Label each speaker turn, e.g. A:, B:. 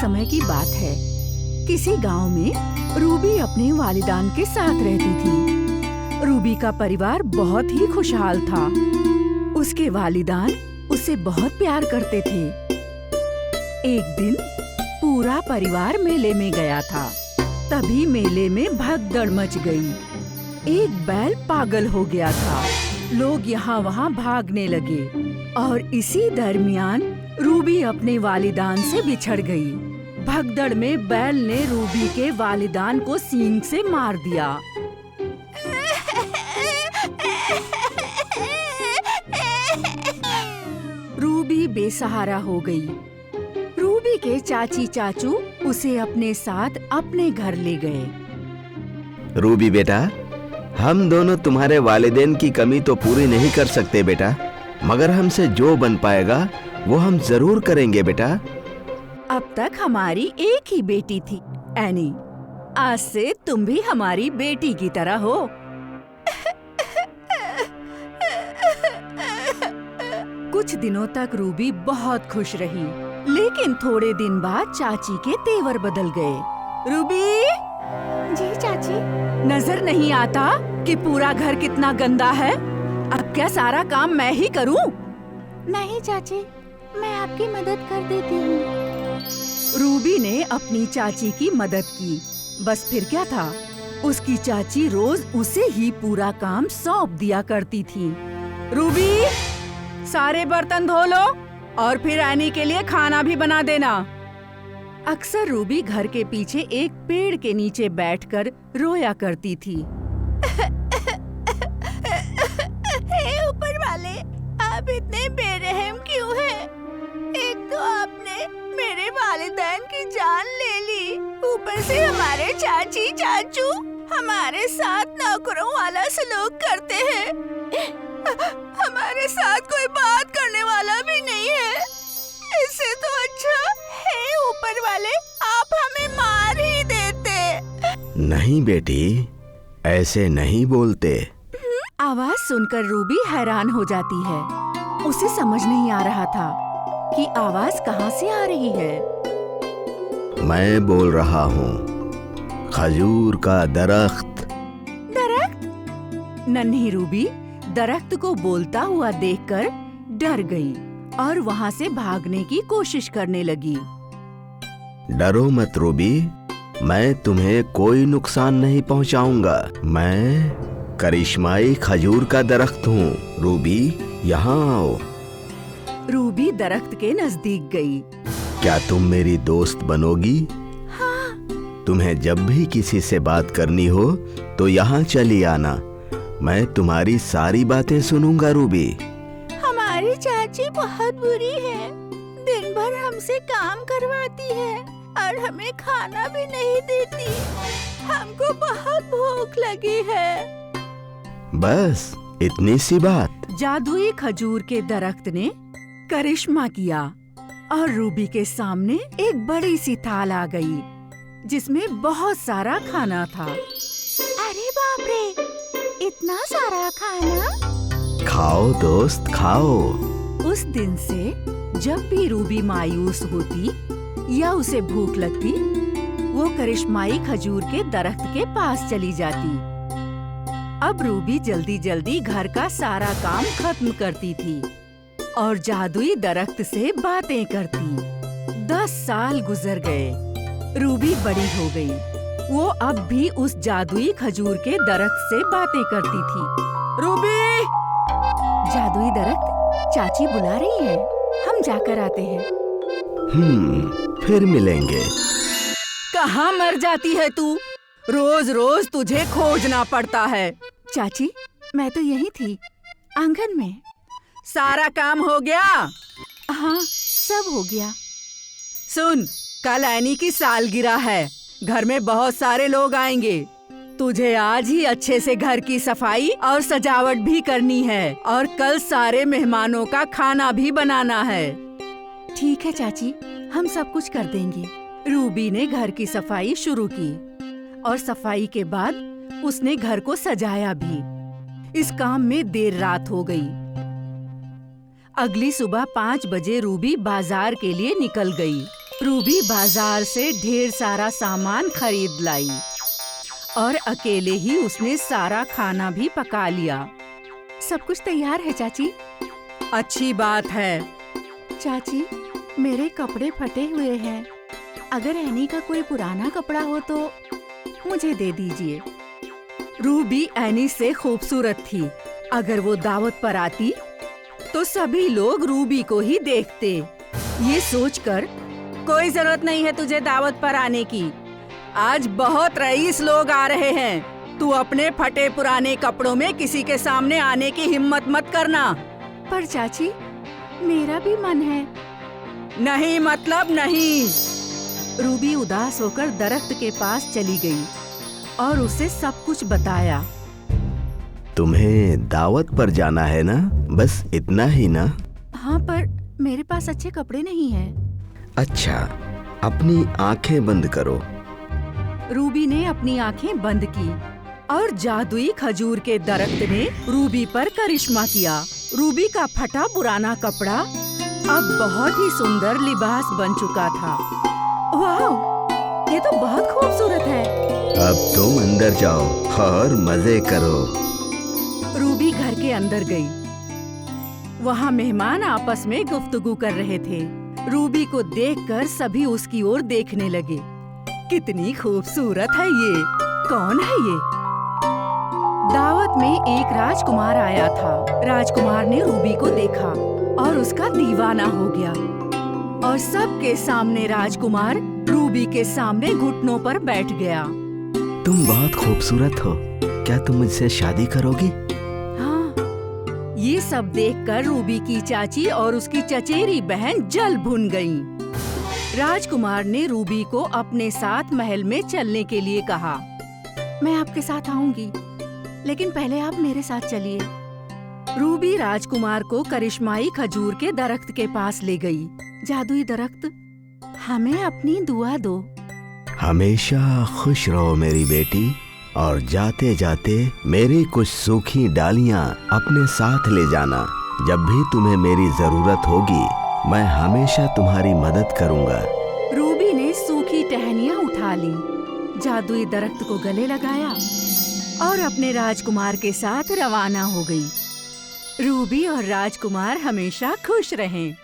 A: समय की बात है। किसी गांव में रूबी अपने वालिदान के साथ रहती थी। रूबी का परिवार बहुत ही खुशहाल था। उसके वालिदान उसे बहुत प्यार करते थे। एक दिन पूरा परिवार मेले में गया था। तभी मेले में भगदड़ मच गई। एक बैल पागल हो गया था। लोग यहाँ वहाँ भागने लगे और इसी दरमियान रूबी अपने वालिदान से बिछड़ गई। भगदड़ में बैल ने रूबी के वालिदान को सींग से मार दिया। रूबी बेसहारा हो गई। रूबी के चाची चाचू उसे अपने साथ अपने घर ले गए।
B: रूबी बेटा, हम दोनों तुम्हारे वालिदैन की कमी तो पूरी नहीं कर सकते बेटा, मगर हमसे जो बन पाएगा वो हम जरूर करेंगे बेटा।
A: अब तक हमारी एक ही बेटी थी एनी। आज से तुम भी हमारी बेटी की तरह हो। कुछ दिनों तक रूबी बहुत खुश रही, लेकिन थोड़े दिन बाद चाची के तेवर बदल गए। रूबी! जी चाची। नजर नहीं आता कि पूरा घर कितना गंदा है? अब क्या सारा काम मैं ही करूं?
C: नहीं चाची, मैं आपकी मदद कर देती हूँ।
A: रूबी ने अपनी चाची की मदद की। बस फिर क्या था, उसकी चाची रोज उसे ही पूरा काम सौंप दिया करती थी। रूबी, सारे बर्तन धो लो और फिर एनी के लिए खाना भी बना देना। अक्सर रूबी घर के पीछे एक पेड़ के नीचे बैठकर रोया करती थी।
C: हे ऊपर वाले, आप इतने बेरहम क्यों हैं? एक तो आपने मेरे वालिदैन की जान ले ली, ऊपर से हमारे चाची चाचू हमारे साथ नौकरों वाला सलूक करते हैं। हमारे साथ कोई बात करने वाला भी नहीं है। इससे तो अच्छा है ऊपर वाले आप हमें मार ही देते।
B: नहीं बेटी, ऐसे नहीं बोलते।
A: आवाज सुनकर रूबी हैरान हो जाती है। उसे समझ नहीं आ रहा था कि आवाज कहाँ से आ रही है।
B: मैं बोल रहा हूँ, खजूर का दरख्त।
A: दरख्त? नन्ही रूबी दरख्त को बोलता हुआ देखकर डर गई और वहाँ से भागने की कोशिश करने लगी।
B: डरो मत रूबी, मैं तुम्हें कोई नुकसान नहीं पहुँचाऊंगा। मैं करिश्माई खजूर का दरख्त हूँ। रूबी, यहाँ आओ।
A: रूबी दरख्त के नजदीक गई।
B: क्या तुम मेरी दोस्त बनोगी?
A: हाँ।
B: तुम्हें जब भी किसी से बात करनी हो तो यहाँ चली आना। मैं तुम्हारी सारी बातें सुनूंगा रूबी।
C: हमारी चाची बहुत बुरी है। दिन भर हमसे काम करवाती है और हमें खाना भी नहीं देती। हमको बहुत भूख लगी है।
B: बस इतनी सी बात?
A: जादुई खजूर के दरख्त ने करिश्मा किया और रूबी के सामने एक बड़ी सी थाल आ गई जिसमें बहुत सारा खाना था।
C: अरे बाप रे, इतना सारा खाना!
B: खाओ दोस्त, खाओ।
A: उस दिन से जब भी रूबी मायूस होती या उसे भूख लगती, वो करिश्माई खजूर के दरख्त के पास चली जाती। अब रूबी जल्दी जल्दी घर का सारा काम खत्म करती थी और जादुई दरख्त से बातें करती। 10 साल गुजर गए। रूबी बड़ी हो गई। वो अब भी उस जादुई खजूर के दरख्त से बातें करती थी। रूबी! जादुई दरख्त, चाची बुला रही है, हम जाकर आते हैं।
B: फिर मिलेंगे।
A: कहाँ मर जाती है तू? रोज रोज तुझे खोजना पड़ता है। चाची, मैं तो यही थी, आंगन में। सारा काम हो गया?
C: हाँ, सब हो गया।
A: सुन, कल एनी की सालगिरह है। घर में बहुत सारे लोग आएंगे। तुझे आज ही अच्छे से घर की सफाई और सजावट भी करनी है और कल सारे मेहमानों का खाना भी बनाना है। ठीक है चाची, हम सब कुछ कर देंगे। रूबी ने घर की सफाई शुरू की और सफाई के बाद उसने घर को सजाया भी। इस काम में देर रात हो गई। अगली सुबह 5 बजे रूबी बाजार के लिए निकल गई। रूबी बाजार से ढेर सारा सामान खरीद लाई और अकेले ही उसने सारा खाना भी पका लिया। सब कुछ तैयार है चाची। अच्छी बात है। चाची, मेरे कपड़े फटे हुए हैं। अगर एनी का कोई पुराना कपड़ा हो तो मुझे दे दीजिए। रूबी एनी से खूबसूरत थी। अगर वो दावत पर आती तो सभी लोग रूबी को ही देखते। ये सोचकर कोई जरूरत नहीं है तुझे दावत पर आने की। आज बहुत रईस लोग आ रहे हैं। तू अपने फटे पुराने कपड़ों में किसी के सामने आने की हिम्मत मत करना। पर चाची, मेरा भी मन है। नहीं मतलब नहीं। रूबी उदास होकर दरख्त के पास चली गई और उसे सब कुछ बताया।
B: तुम्हें दावत पर जाना है ना? बस इतना ही ना?
A: हाँ, पर मेरे पास अच्छे कपड़े नहीं हैं।
B: अच्छा, अपनी आंखें बंद करो।
A: रूबी ने अपनी आंखें बंद की और जादुई खजूर के दरख्त ने रूबी पर करिश्मा किया। रूबी का फटा पुराना कपड़ा अब बहुत ही सुंदर लिबास बन चुका था। वाह, ये तो बहुत खूबसूरत है।
B: अब तुम अंदर जाओ और मजे करो।
A: रूबी घर के अंदर गई। वहाँ मेहमान आपस में गुफ्तगू कर रहे थे। रूबी को देखकर सभी उसकी ओर देखने लगे। कितनी खूबसूरत है ये। कौन है ये? दावत में एक राजकुमार आया था। राजकुमार ने रूबी को देखा और उसका दीवाना हो गया और सबके सामने राजकुमार रूबी के सामने घुटनों पर बैठ गया।
B: तुम बहुत खूबसूरत हो। क्या तुम मुझसे शादी करोगी?
A: हाँ। ये सब देखकर रूबी की चाची और उसकी चचेरी बहन जल भुन गईं। राजकुमार ने रूबी को अपने साथ महल में चलने के लिए कहा। मैं आपके साथ आऊंगी, लेकिन पहले आप मेरे साथ चलिए। रूबी राजकुमार को करिश्माई खजूर के दरख्त के पास ले गई। जादुई दरख्त, हमें अपनी दुआ दो।
B: हमेशा खुश रहो मेरी बेटी, और जाते जाते मेरी कुछ सूखी डालियां अपने साथ ले जाना। जब भी तुम्हें मेरी जरूरत होगी, मैं हमेशा तुम्हारी मदद करूंगा।
A: रूबी ने सूखी टहनियां उठा ली, जादुई दरख्त को गले लगाया और अपने राजकुमार के साथ रवाना हो गई। रूबी और राजकुमार हमेशा खुश रहें।